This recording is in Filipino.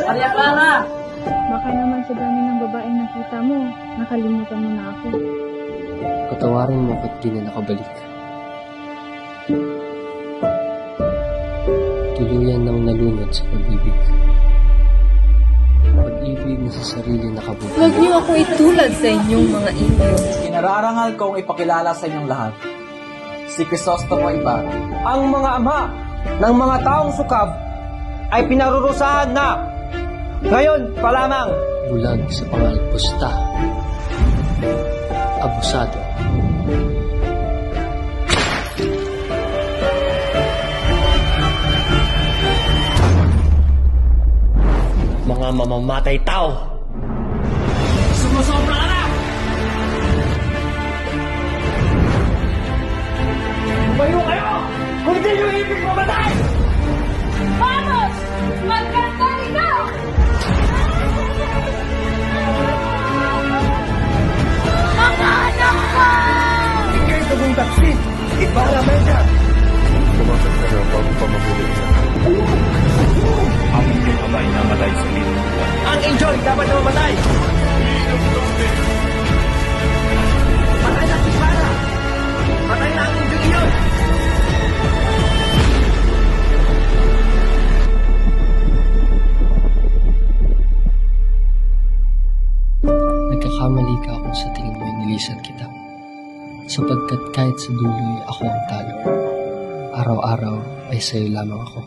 Maria Clara! Baka naman sa dami ng babaeng nakita mo, nakalimutan mo na ako. Patawarin mo ba't di na nakabalik. Tuluyan nang nalunod sa pag-ibig. Pag-ibig na sa sarili nakabuti. Huwag niyo ako itulad sa inyong mga inyo. Inararangal kong ipakilala sa inyong lahat. Si Crisostomo Ibarra. Ang mga ama ng mga taong sukab ay pinarurusahan na. Ngayon pa lamang. Bulag sa pangalpusta. Abusado. Mga mamamatay tao. Sumusobra ka na! Tumayo kayo! Kung di nyo ibig mamatay! Vamos! Magkantali ka! Mga anak ko! Ikay bagong taksi! Ibara Mesa! Lumakas ka na bago pa mahuli siya. Ang inyong amay namatay sa linubuan. Ang enjoy dapat na mamatay! Patay na si Ibara! Patay na ang enjoy iyon! Nagkakamali ka kung sa tingin mo'y nilisan kita. Sapagkat kahit sa dulo'y ako ang talo. Araw-araw ay sa'yo lamang ako.